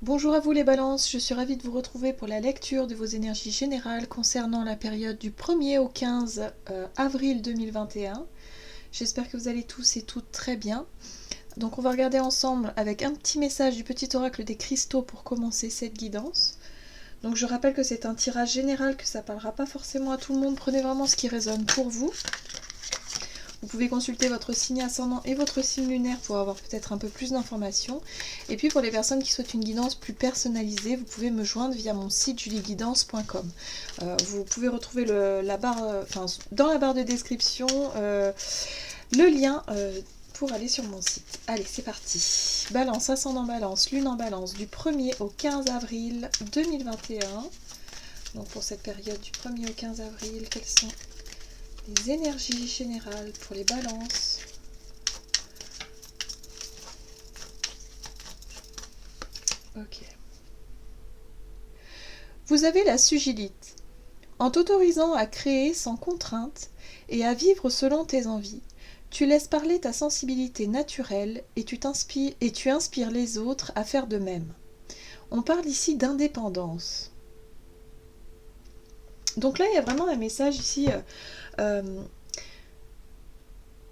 Bonjour à vous les balances, je suis ravie de vous retrouver pour la lecture de vos énergies générales concernant la période du 1er au 15 avril 2021. J'espère que vous allez tous et toutes très bien. Donc on va regarder ensemble avec un petit message du petit oracle des cristaux pour commencer cette guidance. Donc je rappelle que c'est un tirage général, que ça ne parlera pas forcément à tout le monde, prenez vraiment ce qui résonne pour vous. Vous pouvez consulter votre signe ascendant et votre signe lunaire pour avoir peut-être un peu plus d'informations. Et puis pour les personnes qui souhaitent une guidance plus personnalisée, vous pouvez me joindre via mon site julieguidance.com. Vous pouvez retrouver dans la barre de description le lien pour aller sur mon site. Allez, c'est parti. Balance, ascendant balance, lune en balance du 1er au 15 avril 2021. Donc pour cette période du 1er au 15 avril, quelles sont les énergies générales pour les balances? Ok. Vous avez la sugilite. En t'autorisant à créer sans contrainte et à vivre selon tes envies, tu laisses parler ta sensibilité naturelle et tu inspires les autres à faire de même. On parle ici d'indépendance. Donc là, il y a vraiment un message ici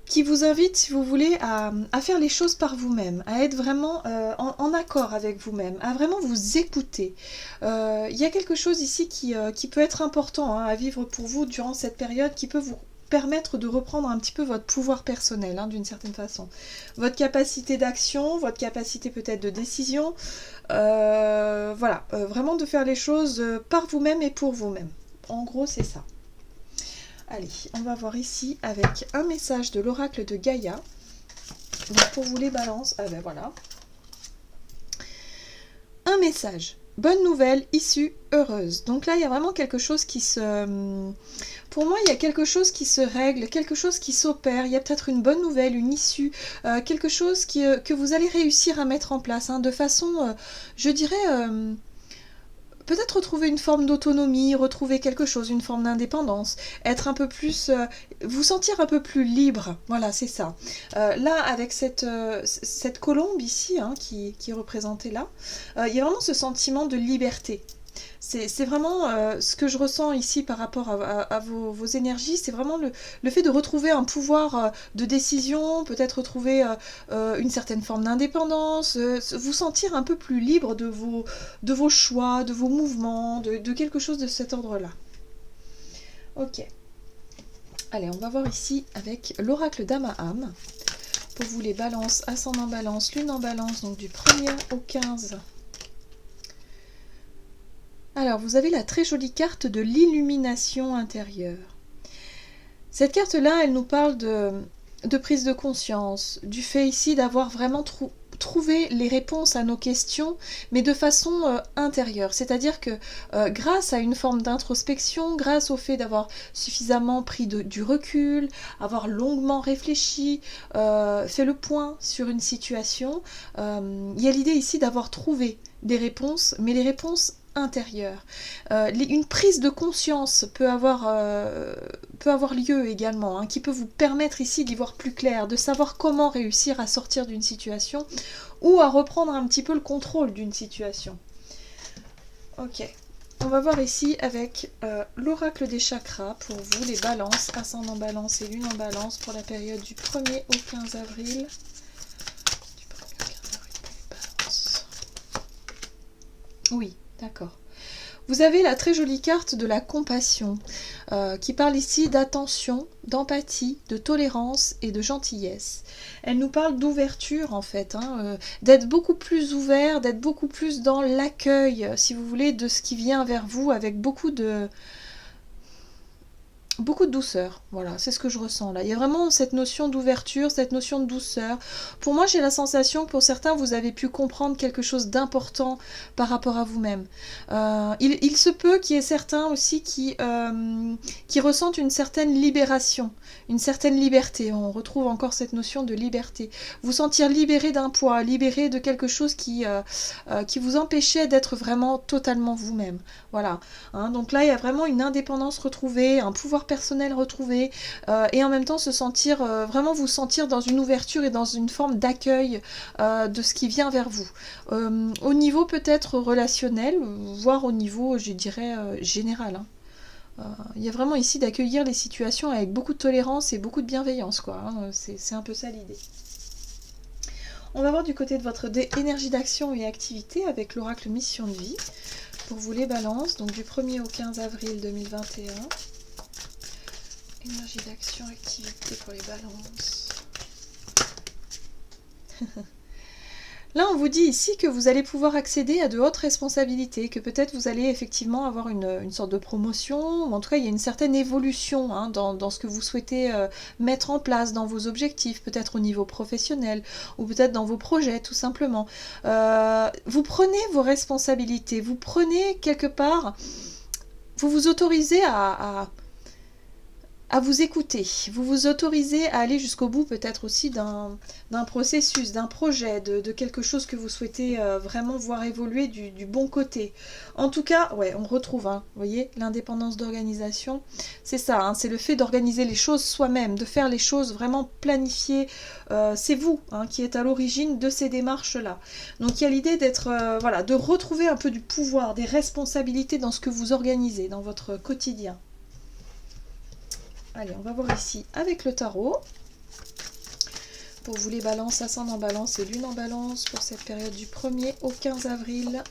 qui vous invite, si vous voulez, à faire les choses par vous-même, à être vraiment en accord avec vous-même, à vraiment vous écouter. Il y a quelque chose ici qui peut être important à vivre pour vous durant cette période, qui peut vous permettre de reprendre un petit peu votre pouvoir personnel, d'une certaine façon. Votre capacité d'action, votre capacité peut-être de décision, vraiment de faire les choses par vous-même et pour vous-même. En gros, c'est ça. Allez, on va voir ici avec un message de l'oracle de Gaïa. Donc pour vous les balances, voilà. Un message. Bonne nouvelle, issue heureuse. Donc là, il y a vraiment quelque chose qui se... Pour moi, il y a quelque chose qui se règle, quelque chose qui s'opère. Il y a peut-être une bonne nouvelle, une issue, quelque chose que vous allez réussir à mettre en place, de façon, je dirais... peut-être retrouver une forme d'autonomie, retrouver quelque chose, une forme d'indépendance, être un peu plus, vous sentir un peu plus libre, voilà, c'est ça. Là, avec cette colombe ici, qui est représentée là, il y a vraiment ce sentiment de liberté. C'est vraiment ce que je ressens ici par rapport à vos énergies, c'est vraiment le fait de retrouver un pouvoir de décision, peut-être retrouver une certaine forme d'indépendance, vous sentir un peu plus libre de vos choix, de vos mouvements, de quelque chose de cet ordre-là. Ok. Allez, on va voir ici avec l'oracle d'Amaham. Pour vous les balances, ascendant balance, lune en balance, donc du 1er au 15. Alors, vous avez la très jolie carte de l'illumination intérieure. Cette carte-là, elle nous parle de prise de conscience, du fait ici d'avoir vraiment trouvé les réponses à nos questions, mais de façon intérieure. C'est-à-dire que grâce à une forme d'introspection, grâce au fait d'avoir suffisamment pris du recul, avoir longuement réfléchi, fait le point sur une situation, il y a l'idée ici d'avoir trouvé des réponses, mais les réponses intérieure. Une prise de conscience peut avoir lieu également, qui peut vous permettre ici d'y voir plus clair, de savoir comment réussir à sortir d'une situation ou à reprendre un petit peu le contrôle d'une situation. Ok. On va voir ici avec l'oracle des chakras pour vous, les balances, ascendant balance et lune en balance pour la période du 1er au 15 avril. Du 1er au 15 avril pour les balances. Oui. D'accord. Vous avez la très jolie carte de la compassion, qui parle ici d'attention, d'empathie, de tolérance et de gentillesse. Elle nous parle d'ouverture en fait, d'être beaucoup plus ouvert, d'être beaucoup plus dans l'accueil, si vous voulez, de ce qui vient vers vous avec beaucoup de douceur, voilà, c'est ce que je ressens là. Il y a vraiment cette notion d'ouverture, cette notion de douceur. Pour moi, j'ai la sensation que pour certains, vous avez pu comprendre quelque chose d'important par rapport à vous-même. Il se peut qu'il y ait certains aussi qui ressentent une certaine libération, une certaine liberté. On retrouve encore cette notion de liberté. Vous sentir libéré d'un poids, libéré de quelque chose qui vous empêchait d'être vraiment totalement vous-même. Voilà. Donc là, il y a vraiment une indépendance retrouvée, un pouvoir personnel retrouvé et en même temps se sentir, vraiment vous sentir dans une ouverture et dans une forme d'accueil de ce qui vient vers vous. Au niveau peut-être relationnel, voire au niveau, je dirais, général. Hein. Il y a vraiment ici d'accueillir les situations avec beaucoup de tolérance et beaucoup de bienveillance, quoi. Hein. C'est un peu ça l'idée. On va voir du côté de votre énergie d'action et activité avec l'oracle mission de vie. Pour vous les balances, donc du 1er au 15 avril 2021. Énergie d'action, activité pour les balances. Là, on vous dit ici que vous allez pouvoir accéder à de hautes responsabilités, que peut-être vous allez effectivement avoir une sorte de promotion, ou en tout cas, il y a une certaine évolution hein, dans ce que vous souhaitez mettre en place, dans vos objectifs, peut-être au niveau professionnel, ou peut-être dans vos projets, tout simplement. Vous prenez vos responsabilités, vous prenez quelque part, vous vous autorisez à vous écouter, vous vous autorisez à aller jusqu'au bout peut-être aussi d'un processus, d'un projet, de quelque chose que vous souhaitez vraiment voir évoluer du bon côté. En tout cas, ouais, on retrouve, hein, vous voyez, l'indépendance d'organisation, c'est ça, hein, c'est le fait d'organiser les choses soi-même, de faire les choses vraiment planifiées, c'est vous hein, qui êtes à l'origine de ces démarches-là. Donc il y a l'idée d'être, voilà, de retrouver un peu du pouvoir, des responsabilités dans ce que vous organisez, dans votre quotidien. Allez, on va voir ici avec le tarot. Pour vous les balances, ascendant en balance et lune en balance pour cette période du 1er au 15 avril.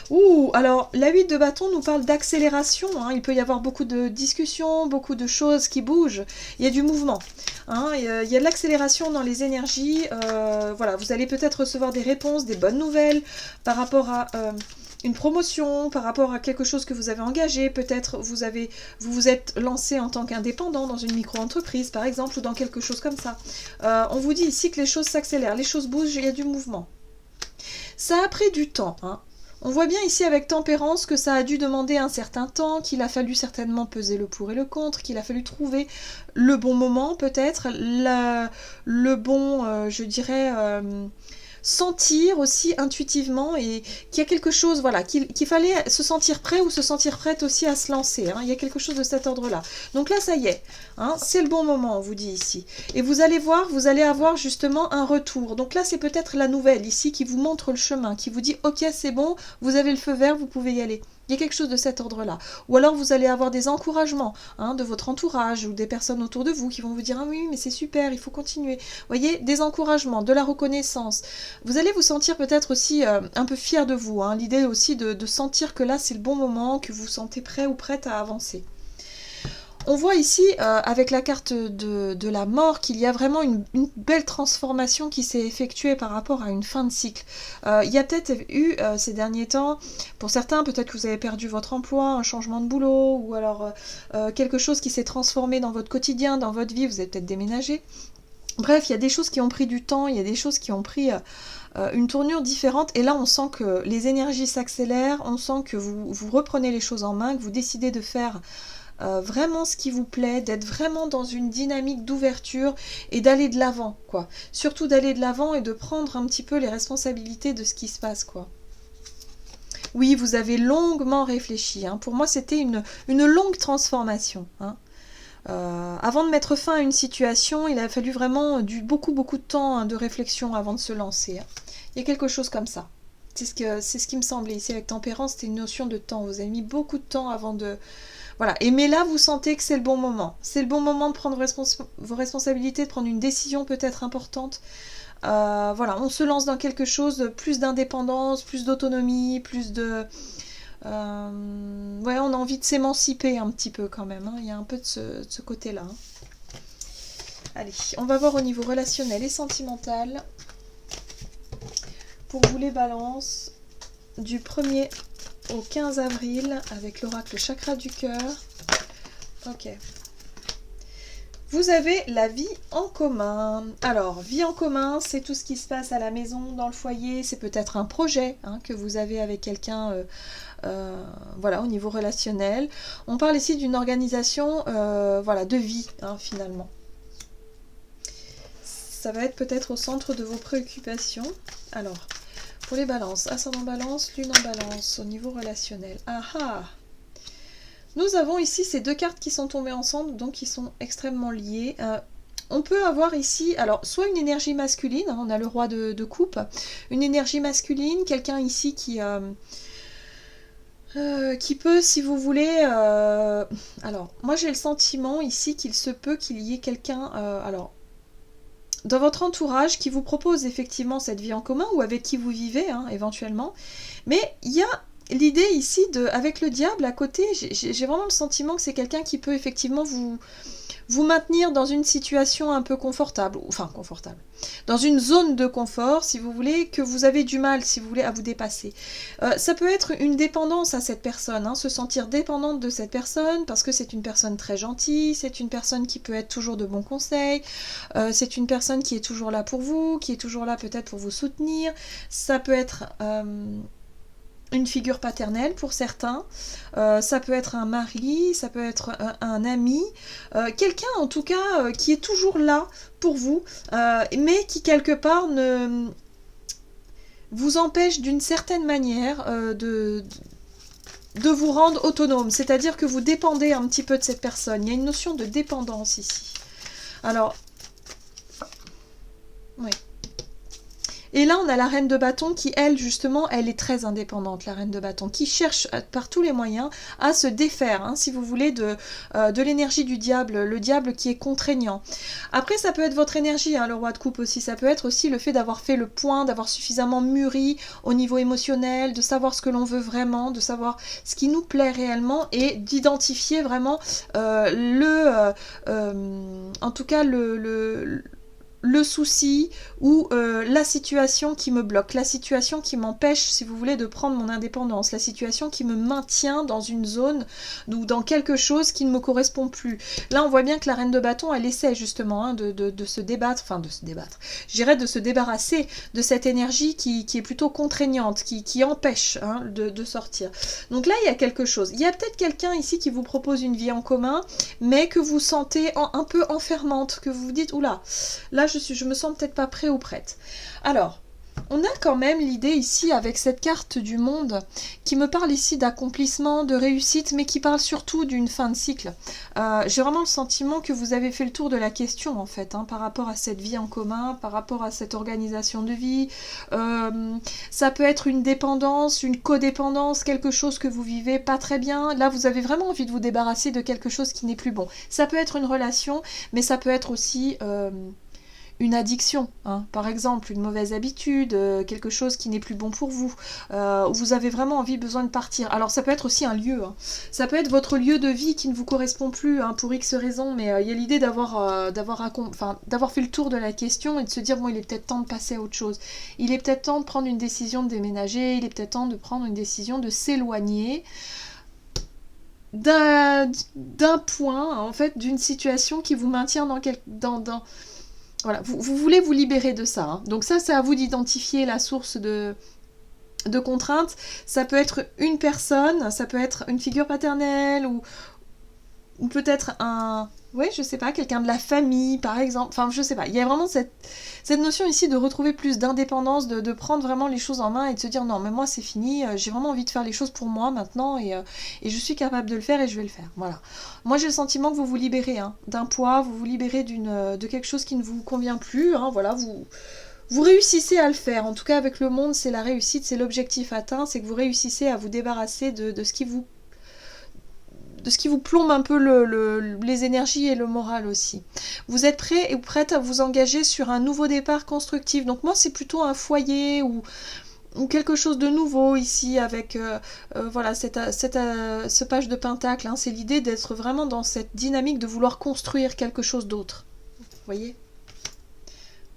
Ouh, alors la 8 de bâton nous parle d'accélération. Hein. Il peut y avoir beaucoup de discussions, beaucoup de choses qui bougent. Il y a du mouvement. Hein. Il y a de l'accélération dans les énergies. Voilà, vous allez peut-être recevoir des réponses, des bonnes nouvelles par rapport à... une promotion, par rapport à quelque chose que vous avez engagé, peut-être vous vous êtes lancé en tant qu'indépendant dans une micro-entreprise par exemple, ou dans quelque chose comme ça. On vous dit ici que les choses s'accélèrent, les choses bougent, il y a du mouvement. Ça a pris du temps, hein. On voit bien ici avec tempérance que ça a dû demander un certain temps, qu'il a fallu certainement peser le pour et le contre, qu'il a fallu trouver le bon moment peut-être, le bon, je dirais... sentir aussi intuitivement et qu'il y a quelque chose, voilà, qu'il fallait se sentir prêt ou se sentir prête aussi à se lancer. Hein. Il y a quelque chose de cet ordre-là. Donc là, ça y est, hein, c'est le bon moment, on vous dit ici. Et vous allez voir, vous allez avoir justement un retour. Donc là, c'est peut-être la nouvelle ici qui vous montre le chemin, qui vous dit, ok, c'est bon, vous avez le feu vert, vous pouvez y aller. Il y a quelque chose de cet ordre-là. Ou alors vous allez avoir des encouragements hein, de votre entourage ou des personnes autour de vous qui vont vous dire « Ah oui, mais c'est super, il faut continuer. » Vous voyez, des encouragements, de la reconnaissance. Vous allez vous sentir peut-être aussi un peu fier de vous. Hein, l'idée aussi de sentir que là, c'est le bon moment, que vous vous sentez prêt ou prête à avancer. On voit ici, avec la carte de la mort, qu'il y a vraiment une belle transformation qui s'est effectuée par rapport à une fin de cycle. Il y a peut-être eu, ces derniers temps, pour certains, peut-être que vous avez perdu votre emploi, un changement de boulot, ou alors quelque chose qui s'est transformé dans votre quotidien, dans votre vie, vous avez peut-être déménagé. Bref, il y a des choses qui ont pris du temps, il y a des choses qui ont pris... une tournure différente et là on sent que les énergies s'accélèrent, on sent que vous reprenez les choses en main, que vous décidez de faire vraiment ce qui vous plaît, d'être vraiment dans une dynamique d'ouverture et d'aller de l'avant, quoi. Surtout d'aller de l'avant et de prendre un petit peu les responsabilités de ce qui se passe, quoi. Oui, vous avez longuement réfléchi. Hein. Pour moi, c'était une longue transformation. Hein. Avant de mettre fin à une situation, il a fallu vraiment beaucoup de temps hein, de réflexion avant de se lancer. Hein. Il y a quelque chose comme ça. C'est ce qui me semblait ici avec tempérance, c'était une notion de temps. Vous avez mis beaucoup de temps avant de... Voilà. Mais là, vous sentez que c'est le bon moment. C'est le bon moment de prendre vos responsabilités, de prendre une décision peut-être importante. Voilà, on se lance dans quelque chose, plus d'indépendance, plus d'autonomie, plus de... ouais, on a envie de s'émanciper un petit peu quand même. Hein. Il y a un peu de ce côté-là. Hein. Allez, on va voir au niveau relationnel et sentimental. Pour vous les balances, du 1er au 15 avril, avec l'oracle chakra du cœur. Ok. Vous avez la vie en commun. Alors, vie en commun, c'est tout ce qui se passe à la maison, dans le foyer. C'est peut-être un projet hein, que vous avez avec quelqu'un... voilà, au niveau relationnel. On parle ici d'une organisation voilà, de vie, hein, finalement. Ça va être peut-être au centre de vos préoccupations. Alors, pour les balances, ascendant balance, lune en balance, au niveau relationnel. Ah ah! Nous avons ici ces deux cartes qui sont tombées ensemble, donc qui sont extrêmement liées. On peut avoir ici, alors, soit une énergie masculine, hein, on a le roi de coupe, une énergie masculine, quelqu'un ici qui peut, si vous voulez... alors, moi j'ai le sentiment ici qu'il se peut qu'il y ait quelqu'un... alors, dans votre entourage qui vous propose effectivement cette vie en commun ou avec qui vous vivez, hein, éventuellement. Mais il y a l'idée ici, avec le diable à côté, j'ai vraiment le sentiment que c'est quelqu'un qui peut effectivement vous maintenir dans une situation un peu confortable, enfin confortable, dans une zone de confort, si vous voulez, que vous avez du mal, si vous voulez, à vous dépasser. Ça peut être une dépendance à cette personne, hein, se sentir dépendante de cette personne, parce que c'est une personne très gentille, c'est une personne qui peut être toujours de bons conseils, c'est une personne qui est toujours là pour vous, qui est toujours là peut-être pour vous soutenir, ça peut être... une figure paternelle pour certains, ça peut être un mari, ça peut être un ami, quelqu'un en tout cas qui est toujours là pour vous, mais qui quelque part vous empêche d'une certaine manière de vous rendre autonome, c'est-à-dire que vous dépendez un petit peu de cette personne. Il y a une notion de dépendance ici. Alors, oui. Et là, on a la reine de bâton qui, elle, justement, elle est très indépendante, la reine de bâton, qui cherche par tous les moyens à se défaire, hein, si vous voulez, de l'énergie du diable, le diable qui est contraignant. Après, ça peut être votre énergie, hein, le roi de coupe aussi, ça peut être aussi le fait d'avoir fait le point, d'avoir suffisamment mûri au niveau émotionnel, de savoir ce que l'on veut vraiment, de savoir ce qui nous plaît réellement et d'identifier vraiment en tout cas, le souci ou la situation qui me bloque, la situation qui m'empêche, si vous voulez, de prendre mon indépendance, la situation qui me maintient dans une zone ou dans quelque chose qui ne me correspond plus. Là, on voit bien que la reine de bâton, elle essaie justement, hein, de se débattre, enfin de se débattre, je dirais de se débarrasser de cette énergie qui est plutôt contraignante, qui empêche, hein, de sortir. Donc là, il y a quelque chose. Il y a peut-être quelqu'un ici qui vous propose une vie en commun, mais que vous sentez un peu enfermante, que vous vous dites, oula, là, je me sens peut-être pas prêt ou prête. Alors, on a quand même l'idée ici avec cette carte du monde qui me parle ici d'accomplissement, de réussite, mais qui parle surtout d'une fin de cycle. J'ai vraiment le sentiment que vous avez fait le tour de la question en fait, hein, par rapport à cette vie en commun, par rapport à cette organisation de vie. Ça peut être une dépendance, une codépendance, quelque chose que vous vivez pas très bien. Là, vous avez vraiment envie de vous débarrasser de quelque chose qui n'est plus bon. Ça peut être une relation, mais ça peut être aussi... une addiction, hein, par exemple, une mauvaise habitude, quelque chose qui n'est plus bon pour vous, vous avez vraiment besoin de partir. Alors ça peut être aussi un lieu, hein. Ça peut être votre lieu de vie qui ne vous correspond plus, hein, pour X raisons, mais il y a l'idée d'avoir fait le tour de la question et de se dire, bon, il est peut-être temps de passer à autre chose. Il est peut-être temps de prendre une décision de déménager, il est peut-être temps de prendre une décision de s'éloigner d'un point, en fait, d'une situation qui vous maintient dans voilà, vous voulez vous libérer de ça, hein. Donc ça, c'est à vous d'identifier la source de contraintes. Ça peut être une personne, ça peut être une figure paternelle ou peut-être ouais, je sais pas, quelqu'un de la famille, par exemple. Enfin, je sais pas. Il y a vraiment cette notion ici de retrouver plus d'indépendance, de prendre vraiment les choses en main et de se dire non, mais moi c'est fini, j'ai vraiment envie de faire les choses pour moi maintenant et je suis capable de le faire et je vais le faire. Voilà. Moi j'ai le sentiment que vous vous libérez, hein, d'un poids, vous vous libérez de quelque chose qui ne vous convient plus, hein, voilà, vous réussissez à le faire. En tout cas, avec le monde, c'est la réussite, c'est l'objectif atteint, c'est que vous réussissez à vous débarrasser de ce qui vous plombe un peu les énergies et le moral aussi. Vous êtes prêt et prête à vous engager sur un nouveau départ constructif. Donc moi, c'est plutôt un foyer ou quelque chose de nouveau ici avec voilà, ce page de pentacle, hein. C'est l'idée d'être vraiment dans cette dynamique de vouloir construire quelque chose d'autre. Vous voyez ?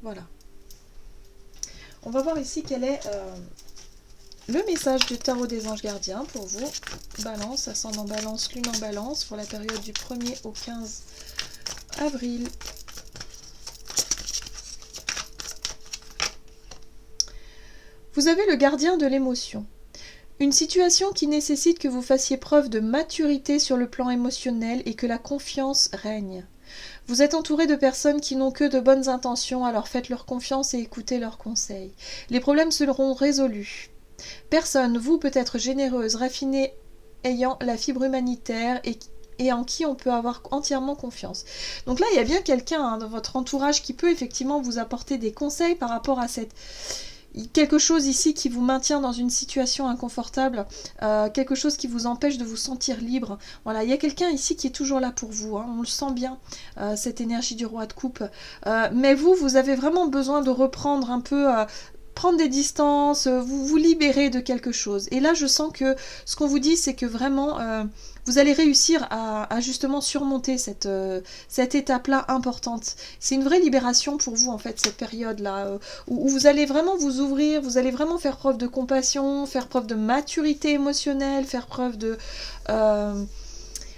Voilà. On va voir ici quel est... le message du tarot des anges gardiens pour vous, Balance, ascendant Balance, lune en Balance, pour la période du 1er au 15 avril. Vous avez le gardien de l'émotion. Une situation qui nécessite que vous fassiez preuve de maturité sur le plan émotionnel et que la confiance règne. Vous êtes entouré de personnes qui n'ont que de bonnes intentions, alors faites leur confiance et écoutez leurs conseils. Les problèmes seront résolus. Personne, vous peut être généreuse, raffinée, ayant la fibre humanitaire et en qui on peut avoir entièrement confiance. Donc là, il y a bien quelqu'un dans votre entourage qui peut effectivement vous apporter des conseils par rapport à quelque chose ici qui vous maintient dans une situation inconfortable, quelque chose qui vous empêche de vous sentir libre. Voilà, il y a quelqu'un ici qui est toujours là pour vous, hein, on le sent bien, cette énergie du roi de coupe. Mais vous avez vraiment besoin de reprendre un peu... prendre des distances, vous libérer de quelque chose. Et là, je sens que ce qu'on vous dit, c'est que vraiment, vous allez réussir à justement surmonter cette étape-là importante. C'est une vraie libération pour vous, en fait, cette période-là, où vous allez vraiment vous ouvrir, vous allez vraiment faire preuve de compassion, faire preuve de maturité émotionnelle, faire preuve de...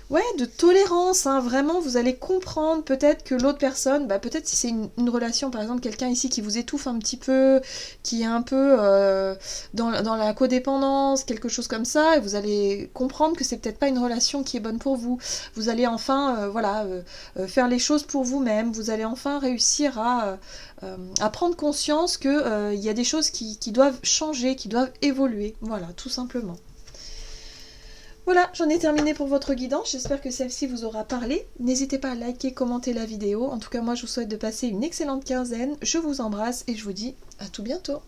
ouais, de tolérance, hein, vraiment, vous allez comprendre peut-être que l'autre personne, peut-être si c'est une relation, par exemple, quelqu'un ici qui vous étouffe un petit peu, qui est un peu dans la codépendance, quelque chose comme ça, et vous allez comprendre que c'est peut-être pas une relation qui est bonne pour vous. Vous allez enfin, faire les choses pour vous-même, vous allez enfin réussir à prendre conscience que y a des choses qui doivent changer, qui doivent évoluer, voilà, tout simplement. Voilà, j'en ai terminé pour votre guidance, j'espère que celle-ci vous aura parlé. N'hésitez pas à liker, commenter la vidéo. En tout cas, moi, je vous souhaite de passer une excellente quinzaine. Je vous embrasse et je vous dis à tout bientôt.